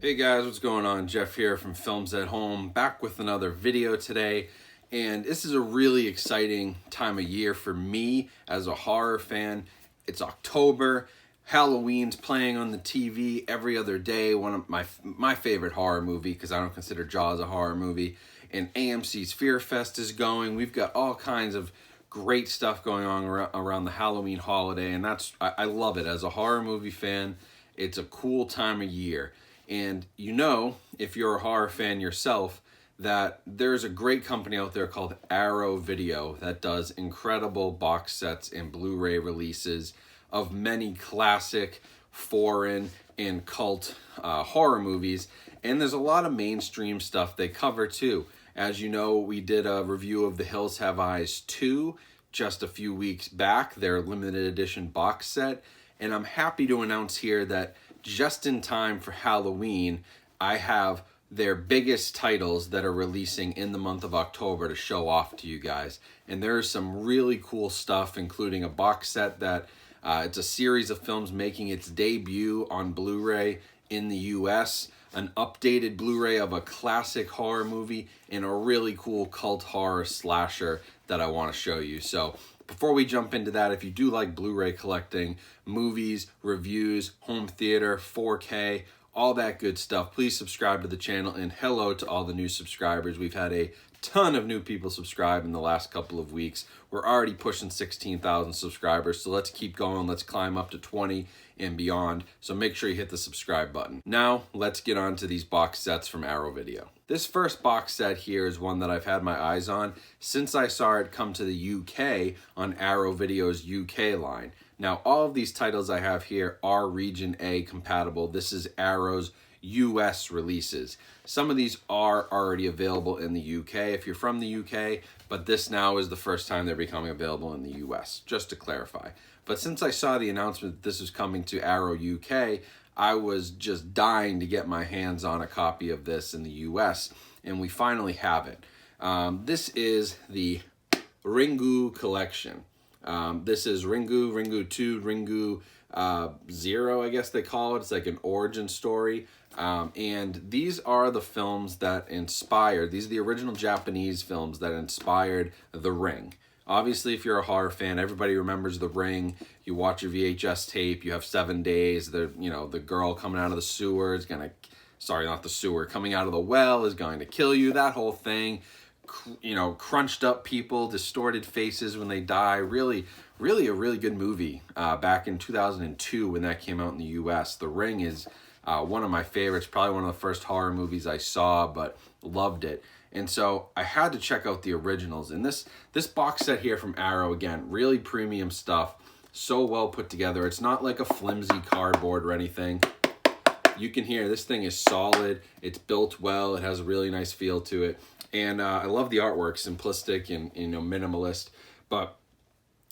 Hey guys, what's going on? Jeff here from Films at Home, back with another video today. And this is a really exciting time of year for me as a horror fan. It's October, Halloween's playing on the TV every other day. One of my favorite horror movie, because I don't consider Jaws a horror movie. And AMC's Fear Fest is going. We've got all kinds of great stuff going on around the Halloween holiday, and I love it. As a horror movie fan, it's a cool time of year. And you know, if you're a horror fan yourself, that there's a great company out there called Arrow Video that does incredible box sets and Blu-ray releases of many classic, foreign, and cult horror movies. And there's a lot of mainstream stuff they cover too. As you know, we did a review of The Hills Have Eyes 2 just a few weeks back, their limited edition box set. And I'm happy to announce here that just in time for Halloween, I have their biggest titles that are releasing in the month of October to show off to you guys. And there's some really cool stuff, including a box set that it's a series of films making its debut on Blu-ray in the US, an updated Blu-ray of a classic horror movie, and a really cool cult horror slasher that I want to show you. So before we jump into that, if you do like Blu-ray collecting, movies, reviews, home theater, 4K, all that good stuff, please subscribe to the channel, and hello to all the new subscribers. We've had a ton of new people subscribe in the last couple of weeks. We're already pushing 16,000 subscribers, so let's keep going. Let's climb up to 20 and beyond. So make sure you hit the subscribe button. Now, let's get on to these box sets from Arrow Video. This first box set here is one that I've had my eyes on since I saw it come to the UK on Arrow Video's UK line. Now, all of these titles I have here are Region A compatible. This is Arrow's US releases. Some of these are already available in the UK if you're from the UK, but this now is the first time they're becoming available in the US, just to clarify. But since I saw the announcement that this was coming to Arrow UK, I was just dying to get my hands on a copy of this in the US, and we finally have it. This is the Ringu collection. This is Ringu, Ringu 2, Ringu 0, I guess they call it. It's like an origin story. And these are the films that inspired, these are the original Japanese films that inspired The Ring. Obviously, if you're a horror fan, everybody remembers The Ring. You watch your VHS tape, you have 7 days, the girl coming out of the sewer is gonna, sorry, not the sewer, coming out of the well is going to kill you, that whole thing. Crunched up people, distorted faces when they die. Really a really good movie back in 2002 when that came out in the US. The Ring is one of my favorites, probably one of the first horror movies I saw, but loved it. And so I had to check out the originals. And this box set here from Arrow, again, really premium stuff, so well put together. It's not like a flimsy cardboard or anything. You can hear this thing is solid, it's built well, it has a really nice feel to it. And I love the artwork, simplistic and minimalist. But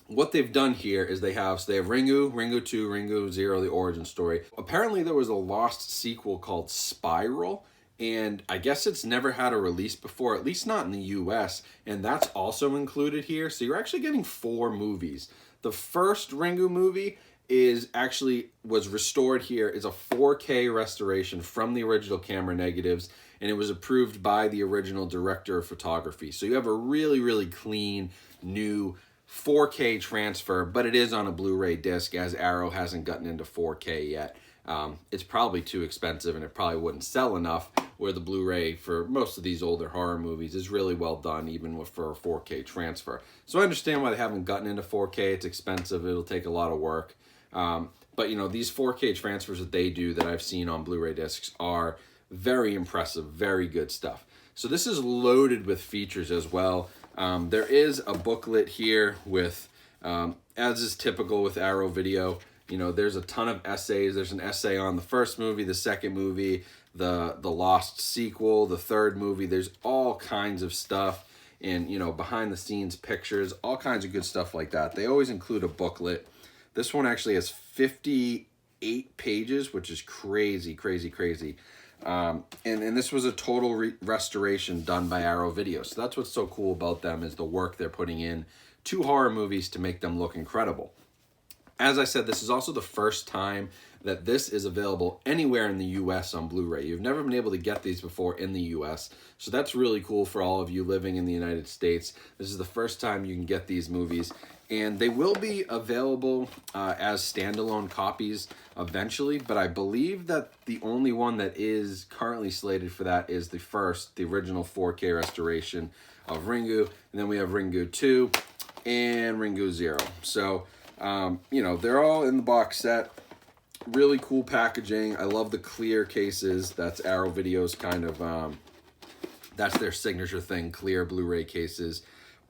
what they've done here is they have Ringu, Ringu 2, Ringu 0, the origin story. Apparently there was a lost sequel called Spiral, and I guess it's never had a release before, at least not in the US, and that's also included here. So you're actually getting 4 movies. The first Ringu movie was restored here. It's a 4K restoration from the original camera negatives, and it was approved by the original director of photography. So you have a really, really clean, new 4K transfer, but it is on a Blu-ray disc, as Arrow hasn't gotten into 4K yet. It's probably too expensive, and it probably wouldn't sell enough, where the Blu-ray for most of these older horror movies is really well done, even for a 4K transfer. So I understand why they haven't gotten into 4K. It's expensive. It'll take a lot of work. But these 4K transfers that they do that I've seen on Blu-ray discs are very impressive, very good stuff. So this is loaded with features as well. There is a booklet here with, as is typical with Arrow Video, there's a ton of essays. There's an essay on the first movie, the second movie, the lost sequel, the third movie. There's all kinds of stuff, and behind the scenes pictures, all kinds of good stuff like that. They always include a booklet. This one actually has 58 pages, which is crazy, crazy, crazy. And this was a total restoration done by Arrow Video. So that's what's so cool about them, is the work they're putting in to horror movies to make them look incredible. As I said, this is also the first time that this is available anywhere in the US on Blu-ray. You've never been able to get these before in the US, so that's really cool for all of you living in the United States. This is the first time you can get these movies, and they will be available as standalone copies eventually, but I believe that the only one that is currently slated for that is the original 4K restoration of Ringu, and then we have Ringu 2 and Ringu 0. So, you know, they're all in the box set. Really cool packaging. I love the clear cases. That's Arrow Video's kind of, that's their signature thing, clear Blu-ray cases.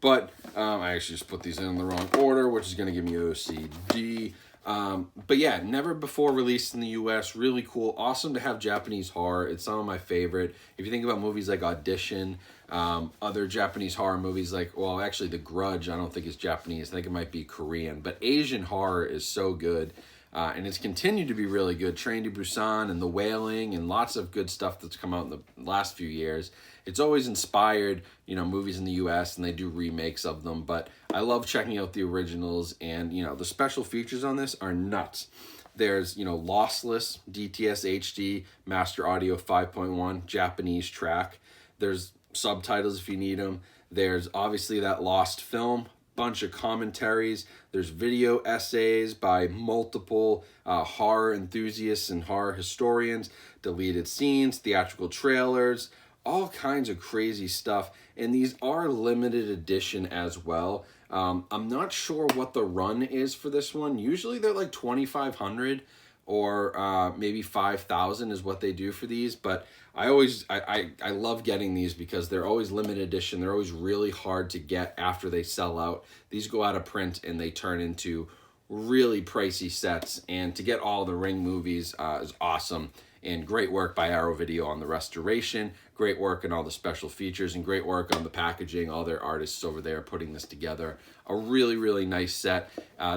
But I actually just put these in the wrong order, which is going to give me OCD. But yeah, never before released in the US. Really cool. Awesome to have Japanese horror. It's some of my favorite. If you think about movies like Audition, other Japanese horror movies like, well, actually The Grudge, I don't think is Japanese. I think it might be Korean. But Asian horror is so good. And it's continued to be really good. Train to Busan and The Wailing and lots of good stuff that's come out in the last few years. It's always inspired, you know, movies in the US, and they do remakes of them. But I love checking out the originals, and, you know, the special features on this are nuts. There's, you know, lossless DTS HD Master Audio 5.1 Japanese track. There's subtitles if you need them. There's obviously that lost film, bunch of commentaries. There's video essays by multiple horror enthusiasts and horror historians, deleted scenes, theatrical trailers, all kinds of crazy stuff. And these are limited edition as well. I'm not sure what the run is for this one. Usually they're like 2,500 or maybe 5,000 is what they do for these. But I love getting these because they're always limited edition. They're always really hard to get after they sell out. These go out of print and they turn into really pricey sets. And to get all the Ring movies is awesome. And great work by Arrow Video on the restoration, great work on all the special features, and great work on the packaging. All their artists over there putting this together. A really, really nice set.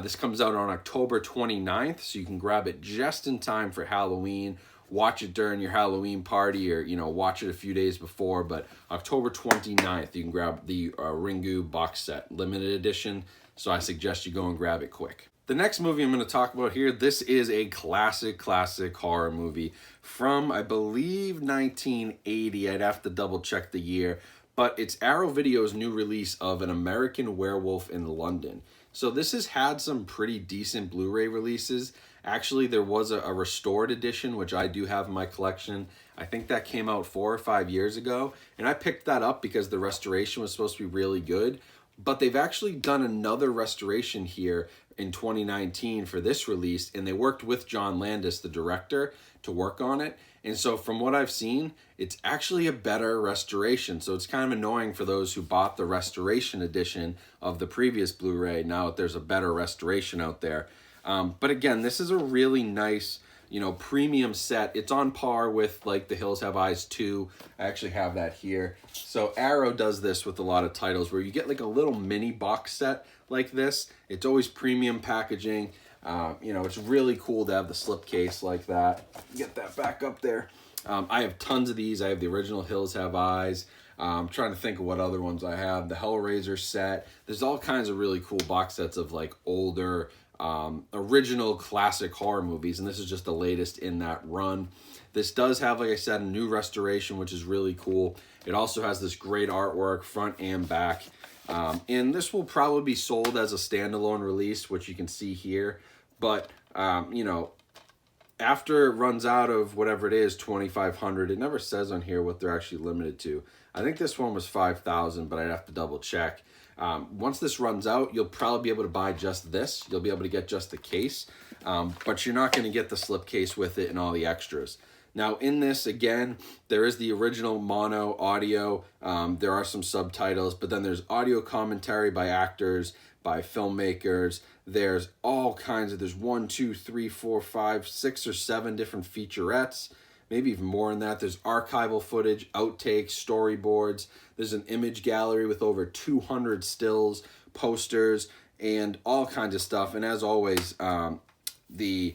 This comes out on October 29th, so you can grab it just in time for Halloween. Watch it during your Halloween party, or, you know, watch it a few days before. But October 29th, you can grab the Ringu box set, limited edition. So I suggest you go and grab it quick. The next movie I'm going to talk about here, this is a classic horror movie from, I believe, 1980. I'd have to double check the year. But it's Arrow Video's new release of An American Werewolf in London. So this has had some pretty decent Blu-ray releases. Actually, there was a restored edition, which I do have in my collection. I think that came out 4 or 5 years ago. And I picked that up because the restoration was supposed to be really good. But they've actually done another restoration here in 2019 for this release, and they worked with John Landis, the director, to work on it. And so from what I've seen, it's actually a better restoration. So it's kind of annoying for those who bought the restoration edition of the previous Blu-ray. Now there's a better restoration out there. But again, this is a really nice, you know, premium set. It's on par with like The Hills Have Eyes 2. I actually have that here. So Arrow does this with a lot of titles where you get like a little mini box set like this. It's always premium packaging. You know, it's really cool to have the slipcase like that. Get that back up there. I have tons of these. I have the original Hills Have Eyes. I'm trying to think of what other ones I have. The Hellraiser set. There's all kinds of really cool box sets of like older, original classic horror movies, and this is just the latest in that run. This does have, like I said, a new restoration, which is really cool. It also has this great artwork front and back. And this will probably be sold as a standalone release, which you can see here. But, you know, after it runs out of whatever it is, 2,500, it never says on here what they're actually limited to. I think this one was 5,000, but I'd have to double check. Once this runs out, you'll probably be able to buy just this. You'll be able to get just the case, but you're not going to get the slipcase with it and all the extras. Now, in this, again, there is the original mono audio. There are some subtitles, but then there's audio commentary by actors, by filmmakers. There's all kinds of, there's 1, 2, 3, 4, 5, 6 or 7 different featurettes, maybe even more than that. There's archival footage, outtakes, storyboards. There's an image gallery with over 200 stills, posters, and all kinds of stuff. And as always, we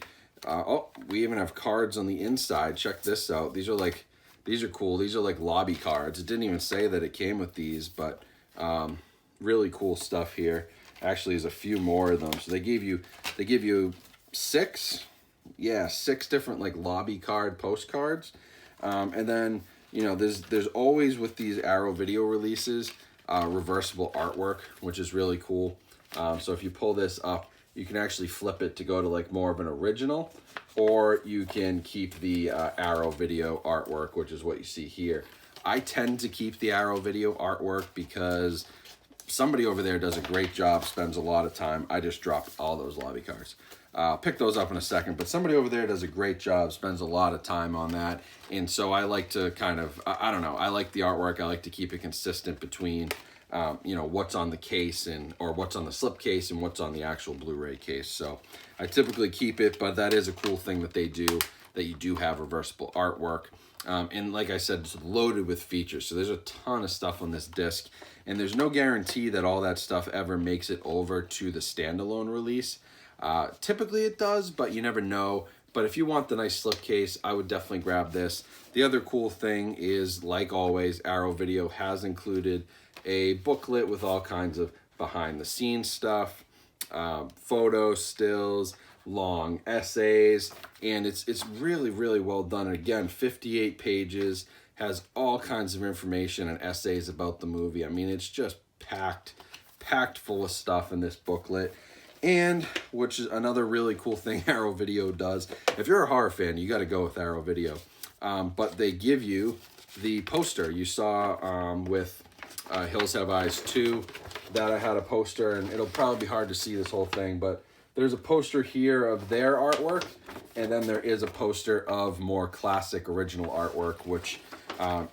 even have cards on the inside. Check this out. These are cool. These are like lobby cards. It didn't even say that it came with these, but really cool stuff here. Actually, there's a few more of them. So they give you 6, yeah, 6 different like lobby card postcards. And then, you know, there's always with these Arrow video releases, reversible artwork, which is really cool. So if you pull this up, you can actually flip it to go to like more of an original, or you can keep the Arrow video artwork, which is what you see here. I tend to keep the Arrow video artwork because somebody over there does a great job, spends a lot of time. I just dropped all those lobby cards. I'll pick those up in a second, but somebody over there does a great job, spends a lot of time on that. And so I like to kind of, I don't know, I like the artwork. I like to keep it consistent between, you know, what's on the case or what's on the slipcase and what's on the actual Blu-ray case. So I typically keep it, but that is a cool thing that they do, that you do have reversible artwork. And like I said, it's loaded with features. So there's a ton of stuff on this disc, and there's no guarantee that all that stuff ever makes it over to the standalone release. Typically it does, but you never know. But if you want the nice slipcase, I would definitely grab this. The other cool thing is, like always, Arrow Video has included a booklet with all kinds of behind the scenes stuff, photos, stills, long essays, and it's really, really well done. And again, 58 pages, has all kinds of information and essays about the movie. I mean, it's just packed full of stuff in this booklet. And which is another really cool thing Arrow Video does. If you're a horror fan, you got to go with Arrow Video. But they give you the poster. You saw with Hills Have Eyes 2 that I had a poster, and it'll probably be hard to see this whole thing, but there's a poster here of their artwork, and then there is a poster of more classic original artwork, which,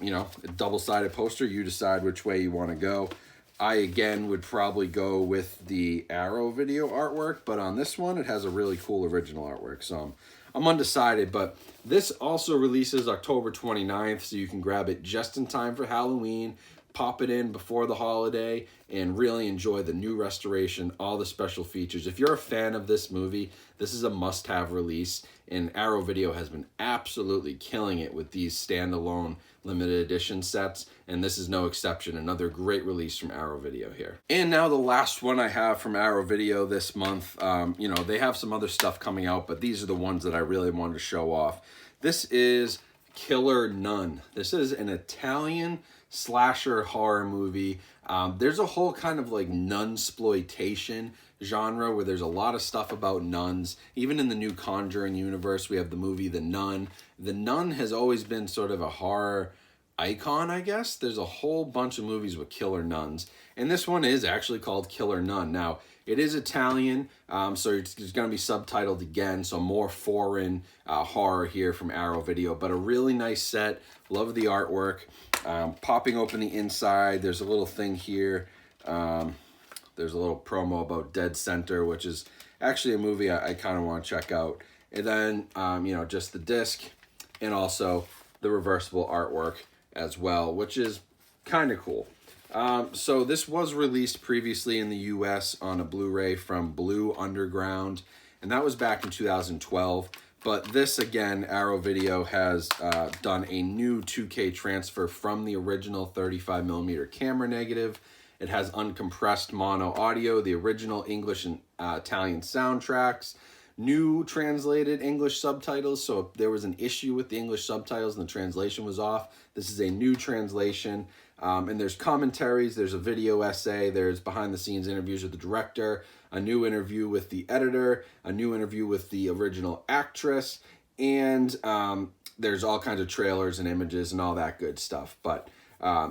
you know, a double-sided poster. You decide which way you want to go. I, again, would probably go with the Arrow Video artwork, but on this one, it has a really cool original artwork. So I'm undecided, but this also releases October 29th, so you can grab it just in time for Halloween, pop it in before the holiday, and really enjoy the new restoration, all the special features. If you're a fan of this movie, this is a must-have release, and Arrow Video has been absolutely killing it with these standalone limited edition sets, and this is no exception. Another great release from Arrow Video here. And now the last one I have from Arrow Video this month. You know, they have some other stuff coming out, but these are the ones that I really wanted to show off. This is Killer Nun. This is an Italian slasher horror movie. There's a whole kind of like nunsploitation genre where there's a lot of stuff about nuns. Even in the new Conjuring universe, we have the movie The Nun. The Nun has always been sort of a horror icon, I guess. There's a whole bunch of movies with killer nuns, and this one is actually called Killer Nun. Now, it is Italian, so it's going to be subtitled again, so more foreign horror here from Arrow Video, but a really nice set. Love the artwork. Popping open the inside, there's a little thing here. There's a little promo about Dead Center, which is actually a movie I kind of want to check out. And then, you know, just the disc, and also the reversible artwork as well, which is kind of cool. So this was released previously in the US on a Blu-ray from Blue Underground, and that was back in 2012. But this, again, Arrow Video has done a new 2K transfer from the original 35mm camera negative. It has uncompressed mono audio, the original English and Italian soundtracks, new translated English subtitles. So if there was an issue with the English subtitles and the translation was off, this is a new translation. And there's commentaries, there's a video essay, there's behind the scenes interviews with the director, a new interview with the editor, a new interview with the original actress, and there's all kinds of trailers and images and all that good stuff. But,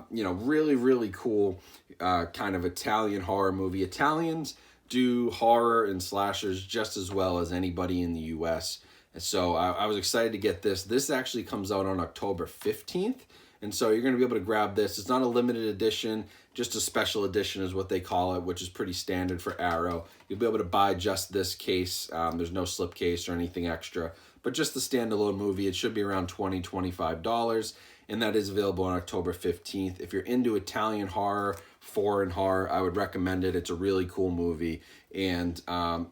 you know, really, really cool kind of Italian horror movie. Italians do horror and slashers just as well as anybody in the US. And so I was excited to get this. This actually comes out on October 15th. And so you're going to be able to grab this. It's not a limited edition, just a special edition is what they call it, which is pretty standard for Arrow. You'll be able to buy just this case. There's no slipcase or anything extra, but just the standalone movie. It should be around $20, $25, and that is available on October 15th. If you're into Italian horror, foreign horror, I would recommend it. It's a really cool movie, and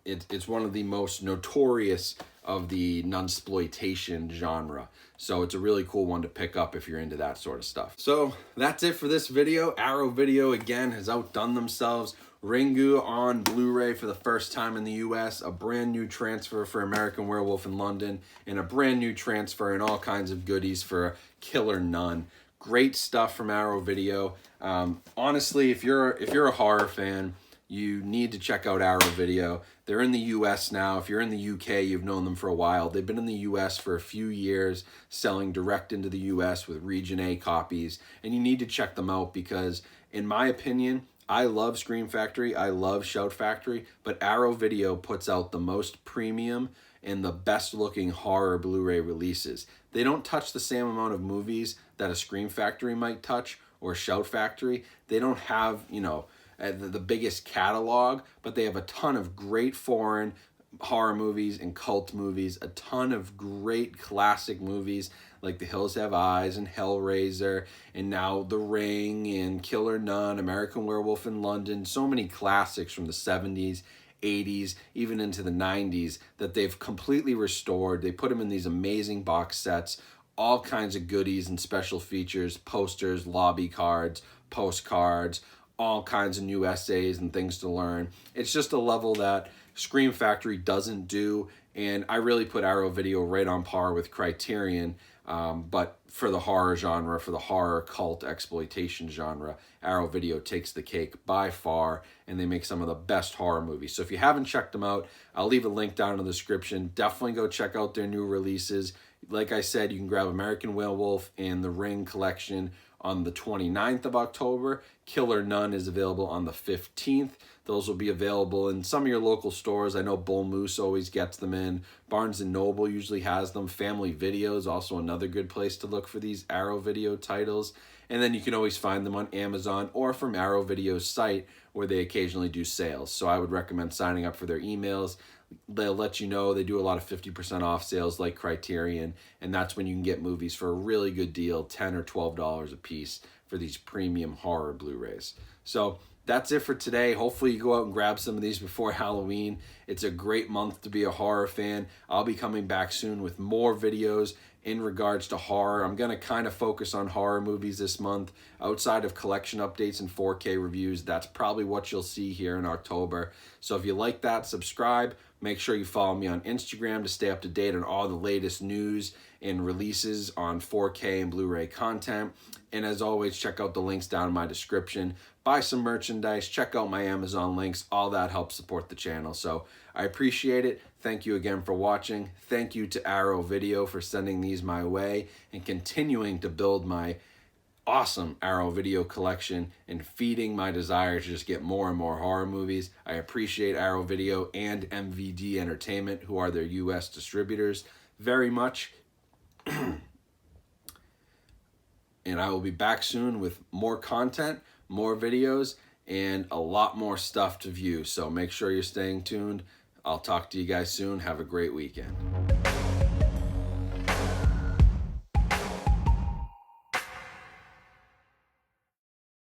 it's one of the most notorious of the nunsploitation genre. So it's a really cool one to pick up if you're into that sort of stuff. So that's it for this video. Arrow Video, again, has outdone themselves. Ringu on Blu-ray for the first time in the US, a brand new transfer for American Werewolf in London, and a brand new transfer and all kinds of goodies for Killer Nun. Great stuff from Arrow Video. Honestly, if you're a horror fan, you need to check out Arrow Video. They're in the US now. If you're in the UK, you've known them for a while. They've been in the US for a few years, selling direct into the US with Region A copies. And you need to check them out because, in my opinion, I love Scream Factory, I love Shout Factory, but Arrow Video puts out the most premium and the best looking horror Blu-ray releases. They don't touch the same amount of movies that a Scream Factory might touch or Shout Factory. They don't have, the biggest catalog, but they have a ton of great foreign horror movies and cult movies, a ton of great classic movies like The Hills Have Eyes and Hellraiser, and now The Ring and Killer Nun, American Werewolf in London, so many classics from the 70s, 80s, even into the 90s that they've completely restored. They put them in these amazing box sets, all kinds of goodies and special features, posters, lobby cards, postcards, all kinds of new essays and things to learn. It's just a level that Scream Factory doesn't do, and I really put Arrow Video right on par with Criterion, but for the horror genre, for the horror cult exploitation genre, Arrow Video takes the cake by far, and they make some of the best horror movies. So if you haven't checked them out, I'll leave a link down in the description. Definitely go check out their new releases. Like I said, you can grab American Werewolf and the Ring collection on the 29th of October. Killer Nun is available on the 15th. Those will be available in some of your local stores. I know Bull Moose always gets them in. Barnes & Noble usually has them. Family Video is also another good place to look for these Arrow Video titles. And then you can always find them on Amazon or from Arrow Video's site where they occasionally do sales. So I would recommend signing up for their emails. They'll let you know they do a lot of 50% off sales like Criterion, and that's when you can get movies for a really good deal, $10 or $12 a piece for these premium horror Blu-rays. So that's it for today. Hopefully you go out and grab some of these before Halloween. It's a great month to be a horror fan. I'll be coming back soon with more videos in regards to horror. I'm going to kind of focus on horror movies this month. Outside of collection updates and 4K reviews, that's probably what you'll see here in October. So if you like that, subscribe. Make sure you follow me on Instagram to stay up to date on all the latest news and releases on 4K and Blu-ray content. And as always, check out the links down in my description. Buy some merchandise, check out my Amazon links. All that helps support the channel. So I appreciate it. Thank you again for watching. Thank you to Arrow Video for sending these my way and continuing to build my awesome Arrow Video collection and feeding my desire to just get more and more horror movies. I appreciate Arrow Video and MVD Entertainment, who are their US distributors, very much. And I will be back soon with more content, more videos, and a lot more stuff to view. So make sure you're staying tuned. I'll talk to you guys soon. Have a great weekend.